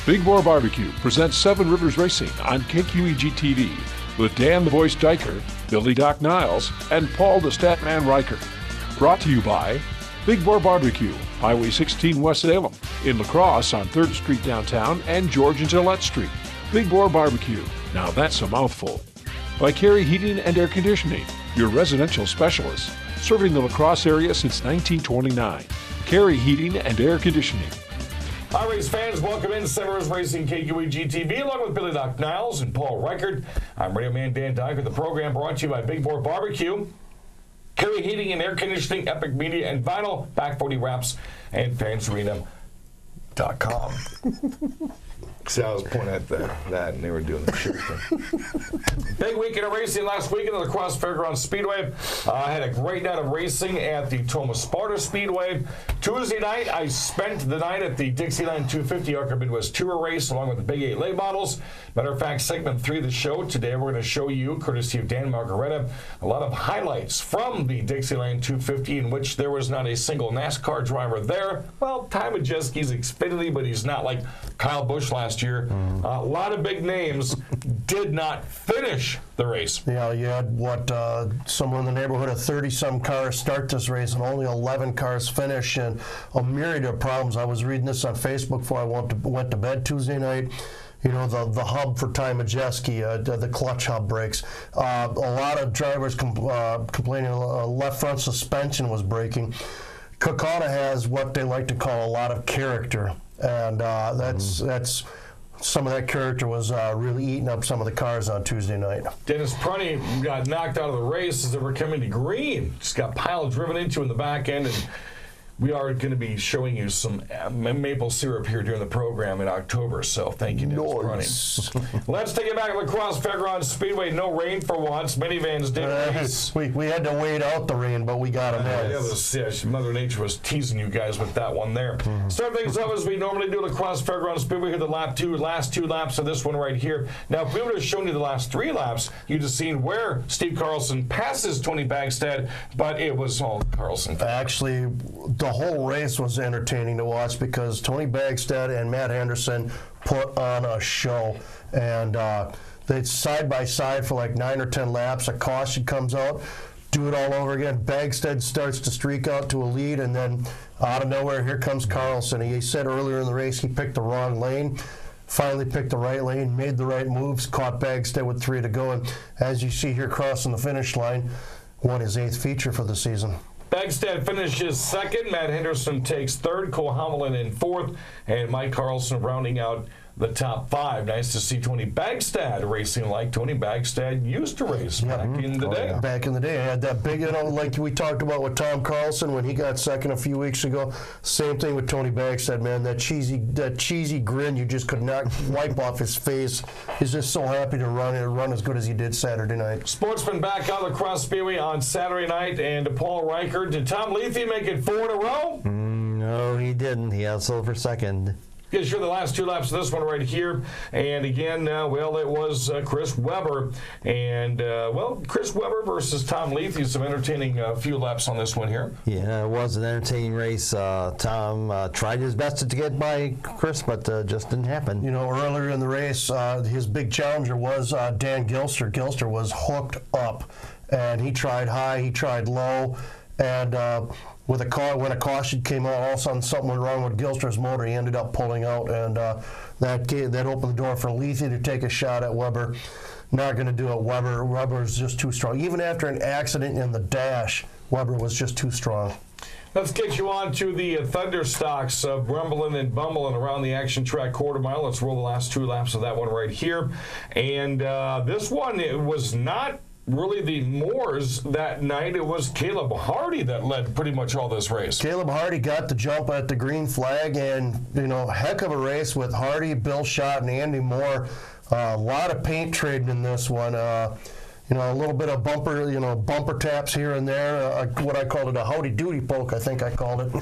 Big Boar Barbecue presents Seven Rivers Racing on KQEG-TV with Dan the Voice Diker, Billy Doc Niles, and Paul the Statman Riker. Brought to you by Big Boar Barbecue, Highway 16 West Salem, in La Crosse on 3rd Street downtown and George and Gillette Street. Big Boar Barbecue, now that's a mouthful. By Carey Heating and Air Conditioning, your residential specialist, serving the La Crosse area since 1929. Carey Heating and Air Conditioning. Hi, race fans. Welcome in to Seven Rivers Racing KQEG-TV, along with Billy Doc Niles and Paul Reichert. I'm Radio Man Dan Diker. The program brought to you by Big Boar Barbecue, Carey Heating and Air Conditioning, Epic Media and Vinyl, Back 40 Wraps, and fansarena.com. See, I was pointing at that, and they were doing the shoot thing. Big weekend of racing last weekend at the Crosse Speedway. I had a great night of racing at the Tomah Sparta Speedway. Tuesday night, I spent the night at the Dixieland 250 ARCA Midwest Tour race, along with the Big 8 late models. Matter of fact, segment 3 of the show, today we're going to show you, courtesy of Dan Margaretta, a lot of highlights from the Dixieland 250, in which there was not a single NASCAR driver there. Well, Ty Majeski's Xfinity, but he's not like Kyle Busch last year. A lot of big names did not finish the race. Yeah, you had somewhere in the neighborhood of 30-some cars start this race, and only 11 cars finish, and a myriad of problems. I was reading this on Facebook before I went to bed Tuesday night. You know, the hub for Ty Majeski, the clutch hub breaks. A lot of drivers complaining left front suspension was breaking. Kokana has what they like to call a lot of character, and that's some of that character was really eating up some of the cars on Tuesday night. Dennis Prunty got knocked out of the race as they were coming to green. Just got pile driven into in the back end, and we are going to be showing you some maple syrup here during the program in October, so thank you, Dennis Prunty. Let's take it back to La Crosse Speedway. No rain for once. Minivans did race. We had to wait out the rain, but we got them in. Mother Nature was teasing you guys with that one there. Start things up as we normally do. La Crosse Speedway here, the last two laps of this one right here. Now, if we would have shown you the last 3 laps, you'd have seen where Steve Carlson passes Tony Bagstad, but it was all Carlson. Actually, the whole race was entertaining to watch because Tony Bagstad and Matt Henderson put on a show, and they side by side for like 9 or 10 laps. A caution comes out, do it all over again. Bagstad starts to streak out to a lead, and then out of nowhere, here comes Carlson. He said earlier in the race he picked the wrong lane. Finally picked the right lane, made the right moves, caught Bagstad with 3 to go, and as you see here crossing the finish line, won his 8th feature for the season. Bagstad finishes 2nd. Matt Henderson takes 3rd. Cole Hommelin in 4th. And Mike Carlson rounding out the top 5. Nice to see Tony Bagstad racing like Tony Bagstad used to race back in the day. Back in the day. I had that big, like we talked about with Tom Carlson when he got 2nd a few weeks ago. Same thing with Tony Bagstad, man. That cheesy grin you just could not wipe off his face. He's just so happy to run as good as he did Saturday night. Sportsman back on the Crosse Speedway on Saturday night. And Paul Reichert, did Tom Lethe make it 4 in a row? No, he didn't. He outsold for 2nd. Get sure the last 2 laps of this one right here. And again, well, it was Chris Webber. And, Chris Webber versus Tom Lethe. Some entertaining few laps on this one here. Yeah, it was an entertaining race. Tom tried his best to get by Chris, but just didn't happen. You know, earlier in the race, his big challenger was Dan Gilster. Gilster was hooked up, and he tried high, he tried low, and when a caution came out, all of a sudden something went wrong with Gilster's motor. He ended up pulling out, and that opened the door for Lethe to take a shot at Webber. Not going to do it. Webber's just too strong. Even after an accident in the dash, Webber was just too strong. Let's get you on to the Thunder Stocks of rumbling and bumbling around the Action Track quarter mile. Let's roll the last 2 laps of that one right here. And this one, it was not really the Moors that night. It was Caleb Hardy that led pretty much all this race. Caleb Hardy got the jump at the green flag, and, heck of a race with Hardy, Bill Schott, and Andy Moore. A lot of paint trading in this one. A little bit of bumper taps here and there. What I called it, a howdy-doody poke, I think I called it.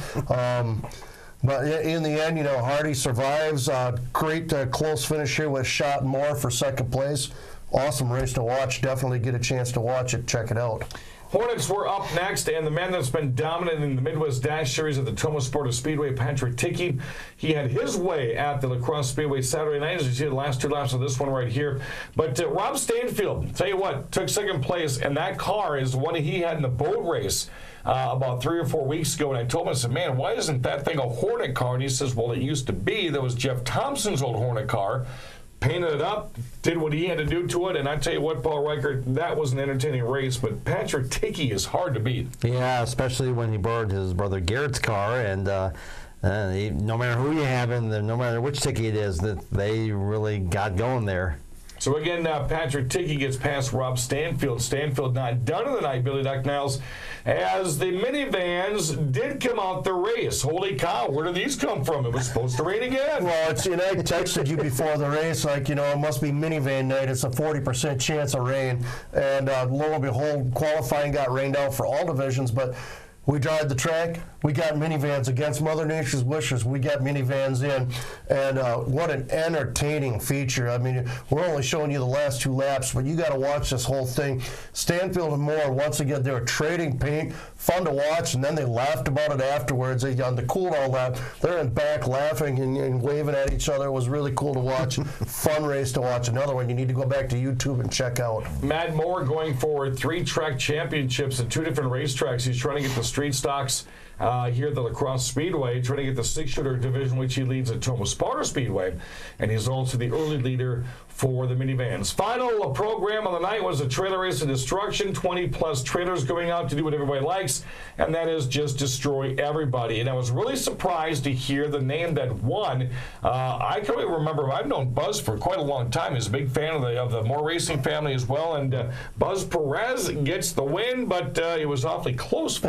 But in the end, Hardy survives. Great close finish here with Schott and Moore for 2nd place. Awesome race to watch. Definitely get a chance to watch it. Check it out. Hornets were up next, and the man that's been dominant in the Midwest Dash Series at the Tomah Sparta Speedway, Patrick Tickey, he had his way at the Crosse Speedway Saturday night, as you see the last 2 laps of this one right here. But Rob Stanfield, tell you what, took second place, and that car is the one he had in the boat race about 3 or 4 weeks ago. And I told him, I said, man, why isn't that thing a Hornet car? And he says, well, it used to be. That was Jeff Thompson's old Hornet car. Painted it up, did what he had to do to it, and I tell you what, Paul Reichert, that was an entertaining race, but Patrick Tickey is hard to beat. Yeah, especially when he borrowed his brother Garrett's car, and no matter who you have in there, no matter which Tickey it is, that they really got going there. So again, Patrick Tickey gets past Rob Stanfield. Stanfield not done in the night, Billy Duck Niles, as the minivans did come out the race. Holy cow, where did these come from? It was supposed to rain again. Well, I texted you before the race, like, it must be minivan night. It's a 40% chance of rain. And lo and behold, qualifying got rained out for all divisions, but we drive the track. We got minivans against Mother Nature's wishes. We got minivans in, and what an entertaining feature. I mean, we're only showing you the last 2 laps, but you got to watch this whole thing. Stanfield and Moore, once again, they were trading paint, fun to watch, and then they laughed about it afterwards. On the cool-down lap, they're in back laughing and waving at each other. It was really cool to watch. Fun race to watch. Another one you need to go back to YouTube and check out. Matt Moore going for 3 track championships at 2 different racetracks. He's trying to get the street stocks here at the Crosse Speedway, trying to get the 6-shooter division, which he leads at Tomah Sparta Speedway, and he's also the early leader for the minivans. Final program of the night was a trailer race of destruction, 20-plus trailers going out to do what everybody likes, and that is just destroy everybody. And I was really surprised to hear the name that won. I can really remember, I've known Buzz for quite a long time. He's a big fan of the Moore Racing family as well, and Buzz Perez gets the win, but it was awfully close for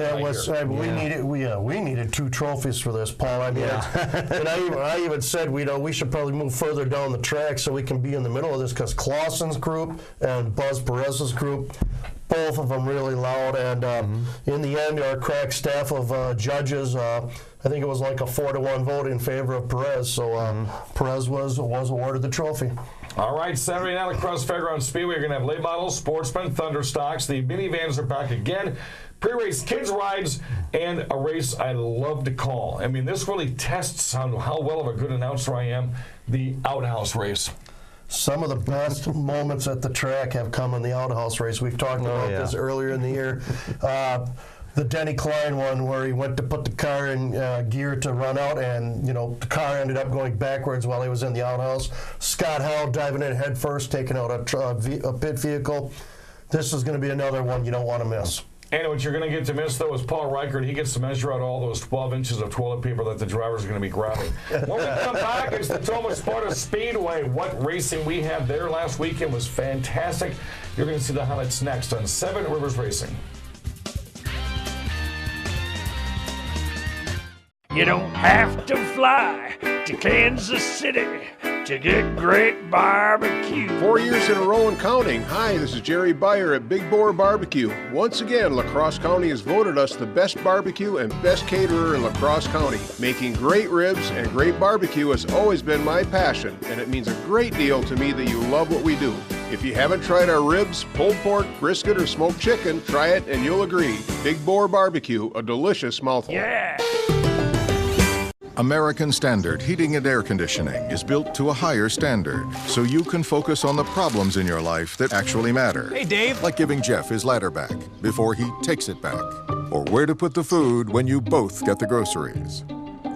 we needed 2 trophies for this, Paul. I mean, and I even said we should probably move further down the track so we can be in the middle of this, because Clausen's group and Buzz Perez's group, both of them really loud. And in the end, our crack staff of judges, I think it was like a 4-to-1 vote in favor of Perez. So Perez was awarded the trophy. All right, Saturday night at Crosse Fairgrounds Speedway, you're going to have late models, sportsmen, thunder stocks. The minivans are back again. Pre-race kids rides, and a race I love to call. I mean, this really tests on how well of a good announcer I am, the outhouse race. Some of the best moments at the track have come in the outhouse race. We've talked about this earlier in the year. The Denny Klein one, where he went to put the car in gear to run out, and the car ended up going backwards while he was in the outhouse. Scott Howe diving in head first, taking out a pit vehicle. This is going to be another one you don't want to miss. And what you're going to get to miss, though, is Paul Reichert. He gets to measure out all those 12 inches of toilet paper that the drivers are going to be grabbing. When we come back, it's the Tomah Sparta Speedway. What racing we had there last weekend was fantastic. You're going to see the highlights next on 7 Rivers Racing. You don't have to fly to Kansas City to get great barbecue. 4 years in a row and counting. Hi, this is Jerry Beyer at Big Boar Barbecue. Once again, La Crosse County has voted us the best barbecue and best caterer in La Crosse County. Making great ribs and great barbecue has always been my passion, and it means a great deal to me that you love what we do. If you haven't tried our ribs, pulled pork, brisket, or smoked chicken, try it and you'll agree. Big Boar Barbecue, a delicious mouthful. Yeah! American Standard Heating and Air Conditioning is built to a higher standard, so you can focus on the problems in your life that actually matter. Hey, Dave. Like giving Jeff his ladder back before he takes it back. Or where to put the food when you both get the groceries.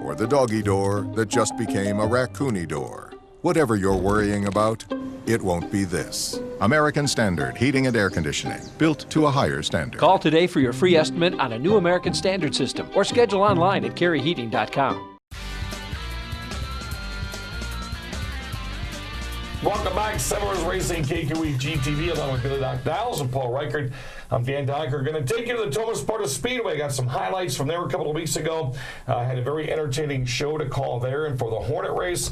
Or the doggy door that just became a raccoony door. Whatever you're worrying about, it won't be this. American Standard Heating and Air Conditioning, built to a higher standard. Call today for your free estimate on a new American Standard system, or schedule online at careyheating.com. Welcome back, 7 Rivers Racing, KQE GTV, along with Billy Doc Niles and Paul Reichert. I'm Dan Dyker. Going to take you to the Tomah Sparta Speedway. Got some highlights from there a couple of weeks ago. Had a very entertaining show to call there. And for the Hornet race,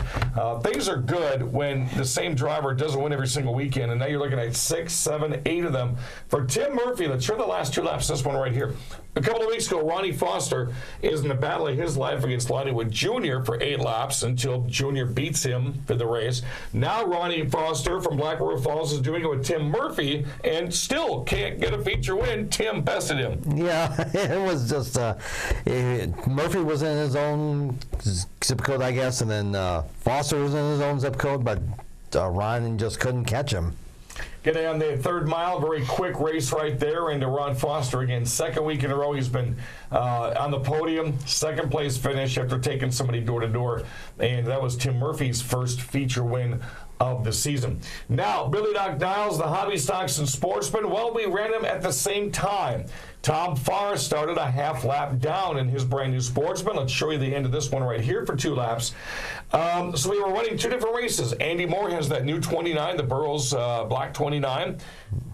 things are good when the same driver doesn't win every single weekend. And now you're looking at 6, 7, 8 of them. For Tim Murphy, let's turn the last 2 laps. This one right here. A couple of weeks ago, Ronnie Foster is in the battle of his life against Lonniewood Jr. for 8 laps until Jr. beats him for the race. Now Ronnie Foster from Black River Falls is doing it with Tim Murphy and still can't get a feature win. Tim bested him. Yeah, it was just Murphy was in his own zip code, I guess, and then Foster was in his own zip code, but Ron just couldn't catch him. Getting on the third mile, very quick race right there, and Ron Foster again, second week in a row he's been on the podium, second place finish after taking somebody door to door, and that was Tim Murphy's first feature win of the season. Now, Billy Doc Niles, the Hobby Stocks and Sportsman, well, we ran him at the same time. Tom Farr started a half lap down in his brand new Sportsman. Let's show you the end of this one right here for 2 laps. So we were running 2 different races. Andy Moore has that new 29, the Burroughs Black 29.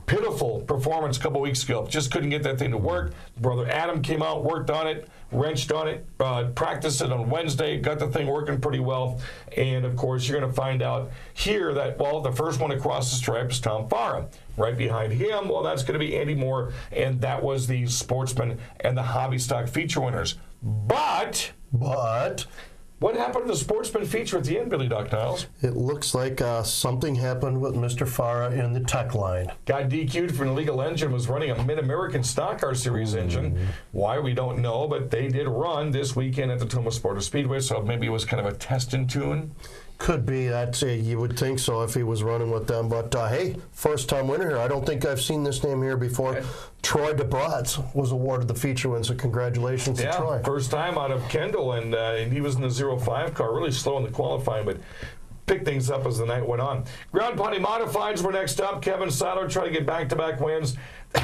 Pitiful performance a couple weeks ago. Just couldn't get that thing to work. Brother Adam came out, worked on it, wrenched on it, practiced it on Wednesday, got the thing working pretty well. And, of course, you're going to find out here that, well, the first one across the stripe is Tom Farr. Right behind him, well, that's going to be Andy Moore, and that was the Sportsman and the Hobby Stock feature winners. But what happened to the Sportsman feature at the end, Billy Doc Niles? It looks like something happened with Mr. Farah in the tech line. Got DQ'd from an illegal engine, was running a Mid-American Stock Car Series engine. Why, we don't know, but they did run this weekend at the Tomah Sparta Speedway, so maybe it was kind of a test and tune. Could be. You would think so if he was running with them. But, hey, first-time winner here. I don't think I've seen this name here before. Okay. Troy DeBratz was awarded the feature win, so congratulations to Troy. First time out of Kendall, and he was in the 05 car, really slow in the qualifying, but picked things up as the night went on. Ground Pony Modifieds were next up. Kevin Seiler tried to get back-to-back wins.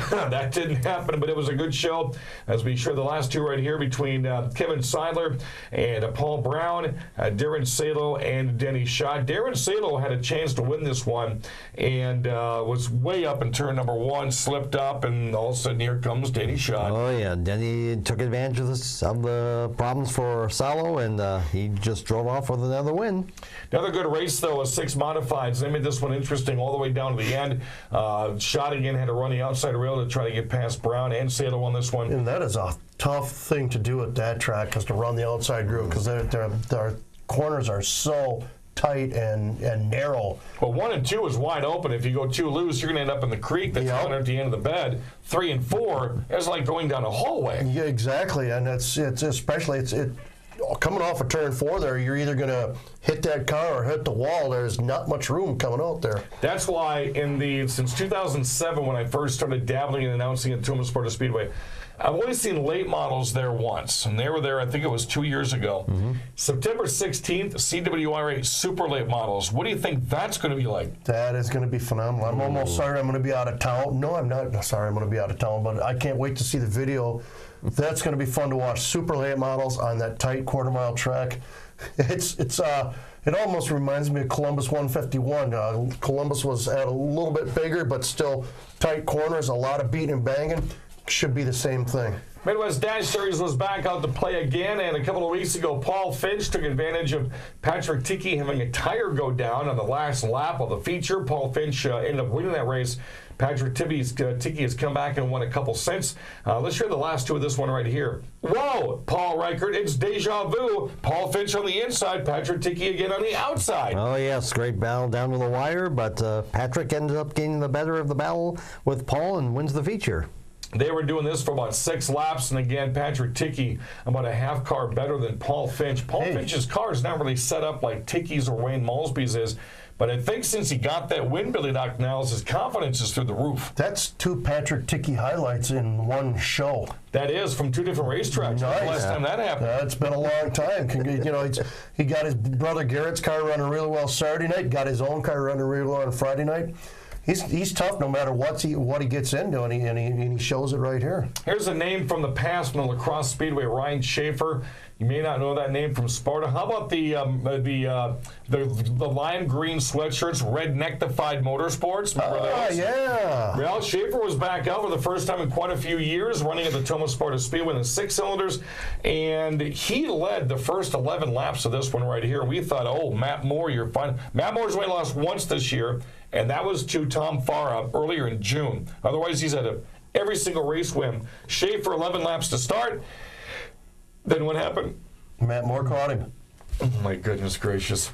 That didn't happen, but it was a good show. As we show the last 2 right here between Kevin Seidler and Paul Brown, Darren Salo and Denny Schott. Darren Salo had a chance to win this one and was way up in turn number 1, slipped up, and all of a sudden here comes Denny Schott. Oh, yeah. Denny took advantage of the problems for Salo, and he just drove off with another win. Another good race, though, was 6 Modifieds. They made this one interesting all the way down to the end. Schott again had to run the outside rail to try to get past Brown and Salo on this one. And that is a tough thing to do at that track, is to run the outside groove, because their corners are so tight and narrow. Well, 1 and 2 is wide open. If you go too loose, you're going to end up in the creek that's down at the end of the bed. 3 and 4 is like going down a hallway. Yeah, exactly, and it's especially coming off of turn 4 there, you're either going to hit that car or hit the wall. There's not much room coming out there. That's why since 2007, when I first started dabbling and announcing at Tomah Sparta Speedway, I've only seen late models there once, and they were there, I think it was 2 years ago. September 16th, CWRA Super Late Models. What do you think that's going to be like? That is going to be phenomenal. I'm almost sorry I'm going to be out of town. No, I'm not sorry I'm going to be out of town, but I can't wait to see the video. That's going to be fun to watch. Super late models on that tight quarter-mile track. It almost reminds me of Columbus 151. Columbus was a little bit bigger, but still tight corners, a lot of beating and banging. Should be the same thing. Midwest Dash Series was back out to play again, and a couple of weeks ago, Paul Finch took advantage of Patrick Tickey having a tire go down on the last lap of the feature. Paul Finch ended up winning that race. Patrick Tickey has come back and won a couple since. Let's hear the last 2 of this one right here. Whoa, Paul Reichert, it's deja vu. Paul Finch on the inside, Patrick Tickey again on the outside. Oh, yes, great battle down to the wire, but Patrick ended up getting the better of the battle with Paul and wins the feature. They were doing this for about 6 laps, and again, Patrick Tickey about a half car better than Paul Finch. Paul Finch's car is not really set up like Tickey's or Wayne Malsby's is, but I think since he got that win, Billy Doc Niles, his confidence is through the roof. That's 2 Patrick Tickey highlights in one show. That is, from 2 different racetracks. Nice. The last time that happened. It's been a long time. He got his brother Garrett's car running really well Saturday night, got his own car running really well on Friday night. He's tough no matter what he gets into, and he shows it right here. Here's a name from the past from the Crosse Speedway, Ryan Schaefer. You may not know that name from Sparta. How about the lime green sweatshirts, Rednectified Motorsports? Yeah. Well, Schaefer was back out for the first time in quite a few years, running at the Tomah Sparta Speedway in the 6 cylinders, and he led the first 11 laps of this one right here. We thought, oh, Matt Moore, you're fine. Matt Moore's only lost once this year, and that was to Tom Farah earlier in June. Otherwise, he's had every single race win. Schaefer, 11 laps to start. Then what happened? Matt Moore caught him. Oh, my goodness gracious.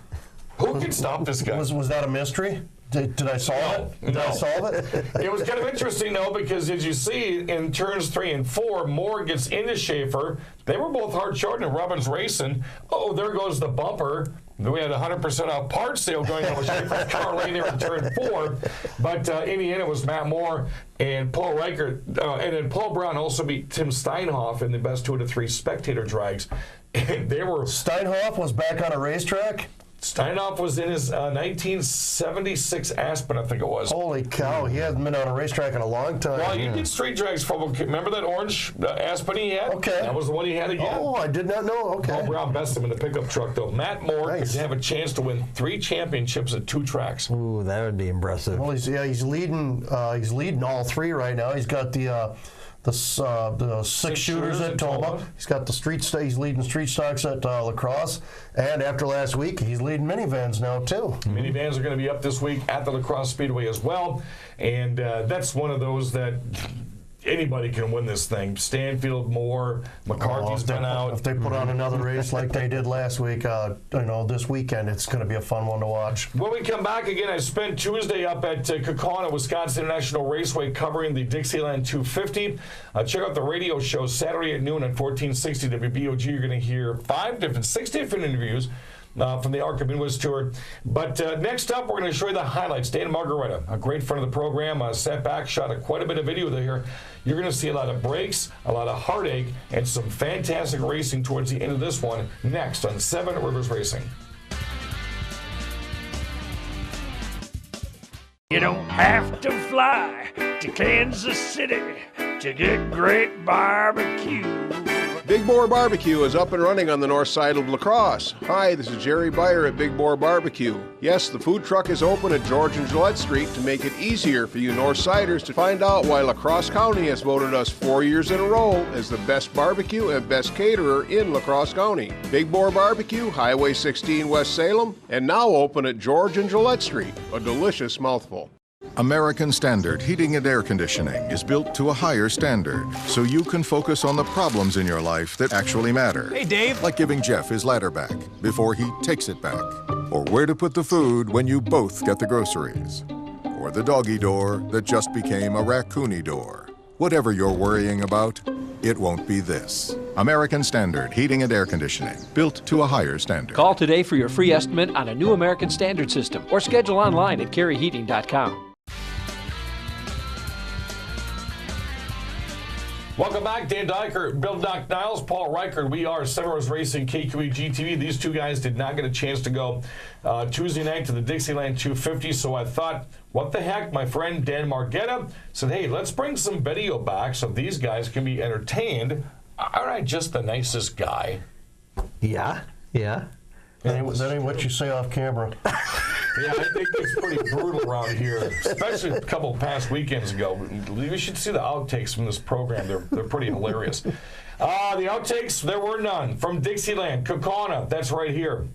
Who can stop this guy? Was that a mystery? Did I solve it? Did I solve it? It was kind of interesting, though, because as you see in turns 3 and 4, Moore gets into Schaefer. They were both hard short and Robbins racing. Oh, there goes the bumper. We had 100% off part sale going on with Schaefer's car lane there in turn 4. But in the end, it was Matt Moore and Paul Reichert. And then Paul Brown also beat Tim Steinhoff in the best 2 out of 3 spectator drags. And they were... Steinhoff was back on a racetrack? Steinhoff was in his 1976 Aspen, I think it was. Holy cow, he hasn't been on a racetrack in a long time. Well, he did street drags from, remember that orange Aspen he had? Okay. That was the one he had again. Oh, I did not know. Okay. Paul Brown bested him in the pickup truck, though. Matt Moore Nice. could have a chance to win 3 championships at 2 tracks. Ooh, that would be impressive. Well, he's leading all 3 right now. He's got the 6 shooters at Tomah. He's got the he's leading street stocks at La Crosse. And after last week, he's leading minivans now, too. Minivans are going to be up this week at the La Crosse Speedway as well. And that's one of those that anybody can win this thing. Stanfield, Moore, McCarthy's been out. If they put on another race like they did last week, this weekend, it's going to be a fun one to watch. When we come back again, I spent Tuesday up at Kaukauna, Wisconsin International Raceway covering the Dixieland 250. Check out the radio show Saturday at noon at 1460 WBOG. You're going to hear 6 different interviews from the ARCA Midwest Tour. But next up, we're going to show you the highlights. Dan Margareta, a great friend of the program, sat back, shot quite a bit of video there. You're going to see a lot of breaks, a lot of heartache, and some fantastic racing towards the end of this one next on 7 Rivers Racing. You don't have to fly to Kansas City to get great barbecue. Big Boar Barbecue is up and running on the north side of La Crosse. Hi, this is Jerry Beyer at Big Boar Barbecue. Yes, the food truck is open at George and Gillette Street to make it easier for you north siders to find out why La Crosse County has voted us 4 years in a row as the best barbecue and best caterer in La Crosse County. Big Boar Barbecue, Highway 16 West Salem, and now open at George and Gillette Street. A delicious mouthful. American Standard Heating and Air Conditioning is built to a higher standard so you can focus on the problems in your life that actually matter. Hey, Dave. Like giving Jeff his ladder back before he takes it back. Or where to put the food when you both get the groceries. Or the doggy door that just became a raccoony door. Whatever you're worrying about, it won't be this. American Standard Heating and Air Conditioning, built to a higher standard. Call today for your free estimate on a new American Standard system or schedule online at carryheating.com. Welcome back, Dan Diker, Bill Doc Niles, Paul Reichert. We are 7 Rivers Racing, KQEG TV. These 2 guys did not get a chance to go Tuesday night to the Dixieland 250, so I thought, what the heck? My friend Dan Margetta said, hey, let's bring some video back so these guys can be entertained. Aren't I just the nicest guy? Yeah. That ain't what you say off camera. Yeah, I think it's pretty brutal around here, especially a couple past weekends ago. You should see the outtakes from this program. They're pretty hilarious. The outtakes, there were none. From Dixieland, Kaukauna, that's right here.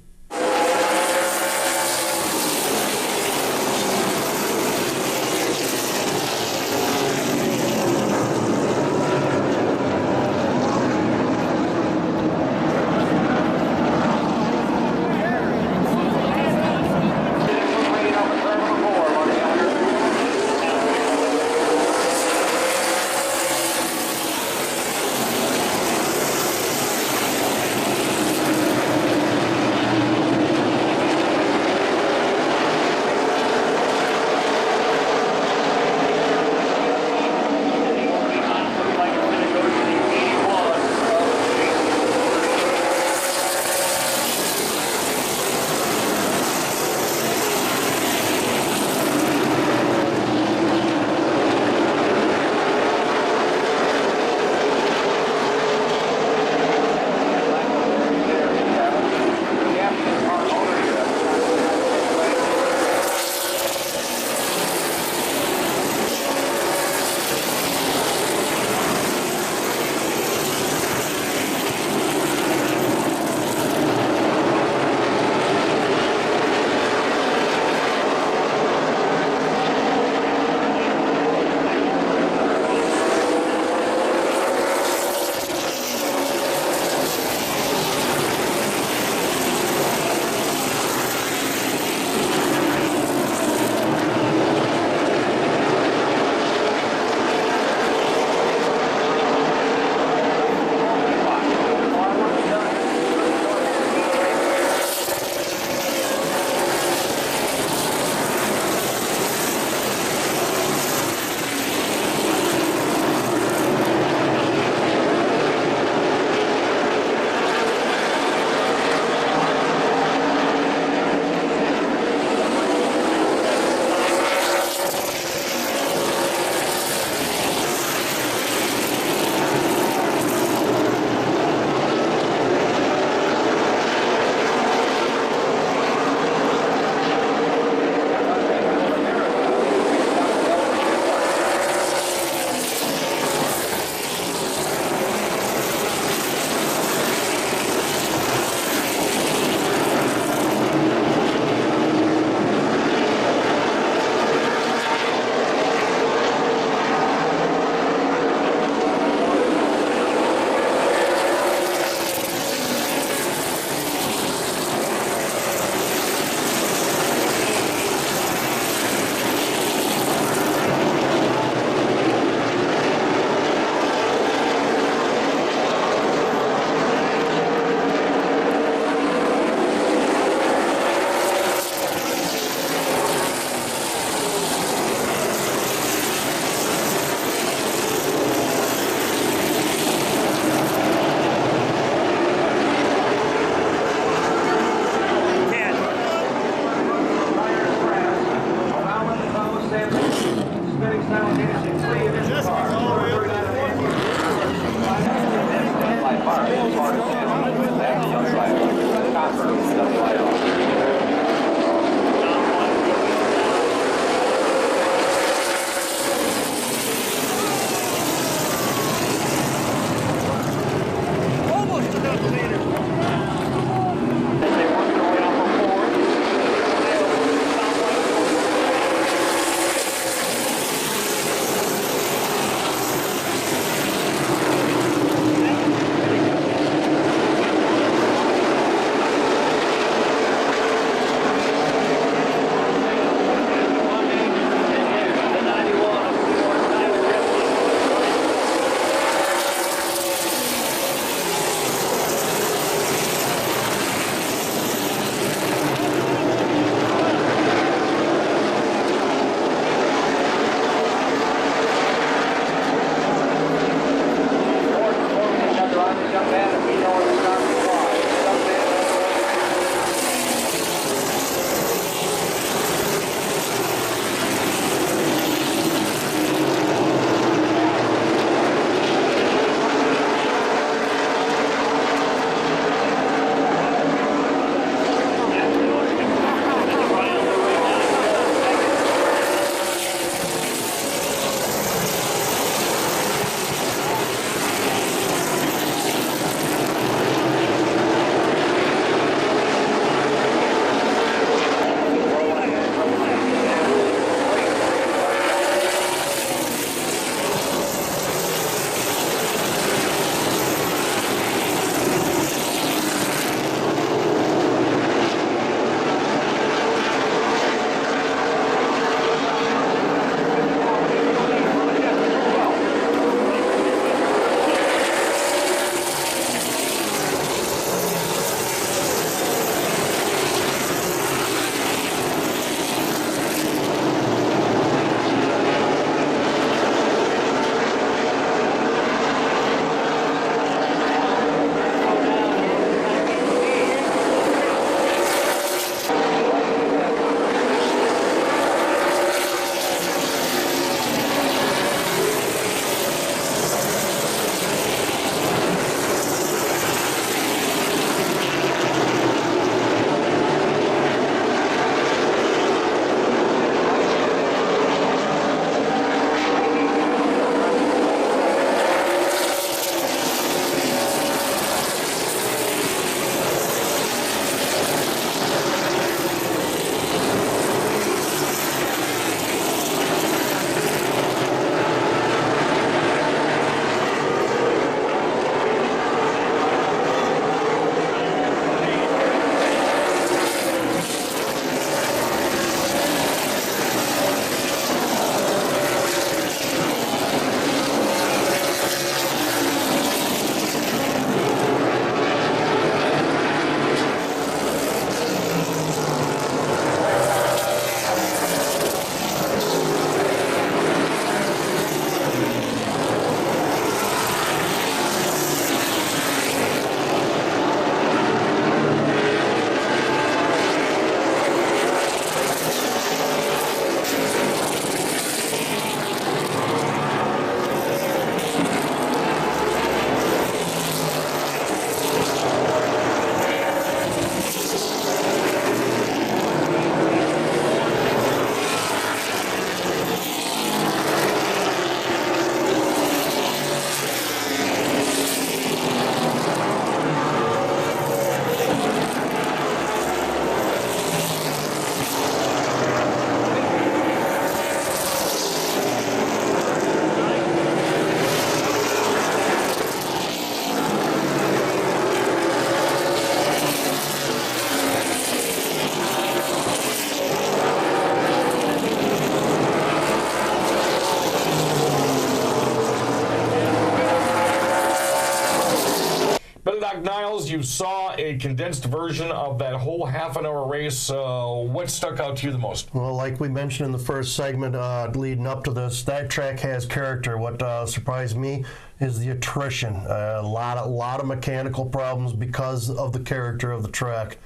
you saw a condensed version of that whole half-an-hour race. What stuck out to you the most? Well, like we mentioned in the first segment leading up to this, that track has character. What surprised me is the attrition. A lot of mechanical problems because of the character of the track.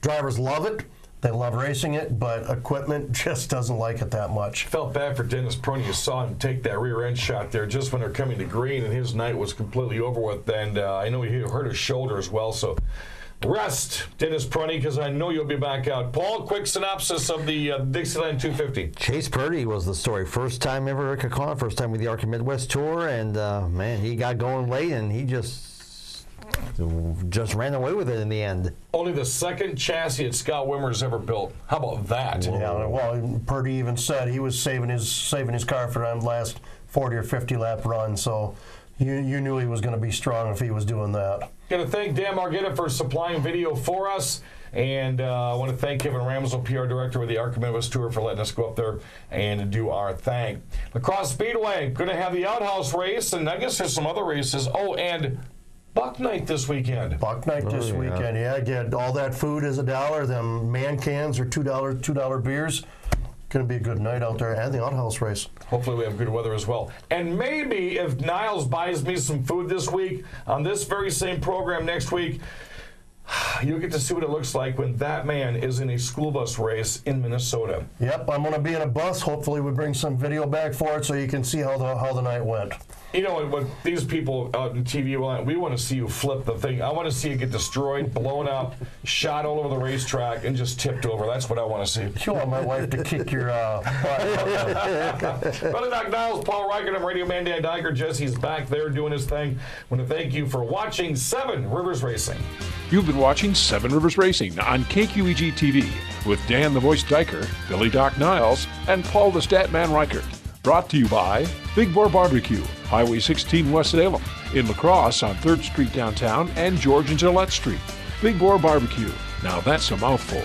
Drivers love it. They love racing it, but equipment just doesn't like it that much. Felt bad for Dennis Pruney. You saw him take that rear end shot there just when they're coming to green, and his night was completely over with. And I know he hurt his shoulder as well. So rest, Dennis Pruney, because I know you'll be back out. Paul, quick synopsis of the Dixieland 250. Chase Purdy was the story. First time ever at Kakana, first time with the ARCA Midwest Tour, and man, he got going late, and he just ran away with it in the end. Only the second chassis that Scott Wimmer's ever built. How about that? Yeah, well, Purdy even said he was saving his car for that last 40 or 50 lap run, so you knew he was going to be strong if he was doing that. Going to thank Dan Margetta for supplying video for us. And I want to thank Kevin Ramsel, PR Director with the ARCA Midwest Tour, for letting us go up there and do our thing. The Crosse Speedway, going to have the outhouse race, and I guess there's some other races. Oh, and Buck Night this weekend. Buck Night this weekend, yeah. Get all that food is $1. Them man cans are $2 beers. Going to be a good night out there, and the outhouse race. Hopefully we have good weather as well. And maybe if Niles buys me some food this week, on this very same program next week, you'll get to see what it looks like when that man is in a school bus race in Minnesota. Yep, I'm going to be in a bus. Hopefully we bring some video back for it so you can see how the night went. You know what these people out in TV want? We want to see you flip the thing. I want to see you get destroyed, blown up, shot all over the racetrack, and just tipped over. That's what I want to see. You want my wife to kick your butt. Brother Doc Niles, Paul Reichert, I'm Radio Man Dan Diker. Jesse's back there doing his thing. I want to thank you for watching 7 Rivers Racing. You've been watching 7 Rivers Racing on KQEG TV with Dan the Voice Diker, Billy Doc Niles, and Paul the Statman Reichert. Brought to you by Big Boar Barbecue, Highway 16 West Salem, in La Crosse on 3rd Street downtown and George and Gillette Street. Big Boar Barbecue, now that's a mouthful.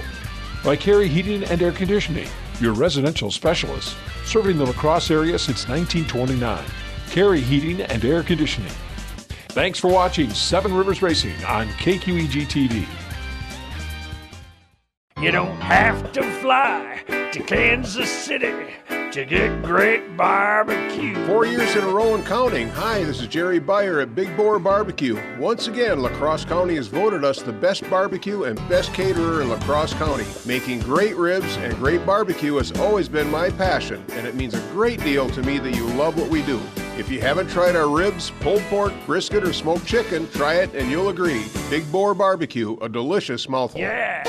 By Carey Heating and Air Conditioning, your residential specialist, serving the La Crosse area since 1929. Carey Heating and Air Conditioning. Thanks for watching 7 Rivers Racing on KQEG TV. You don't have to fly to Kansas City to get great barbecue. 4 years in a row and counting. Hi, this is Jerry Beyer at Big Boar Barbecue. Once again, La Crosse County has voted us the best barbecue and best caterer in La Crosse County. Making great ribs and great barbecue has always been my passion, and it means a great deal to me that you love what we do. If you haven't tried our ribs, pulled pork, brisket, or smoked chicken, try it and you'll agree. Big Boar Barbecue, a delicious mouthful. Yeah!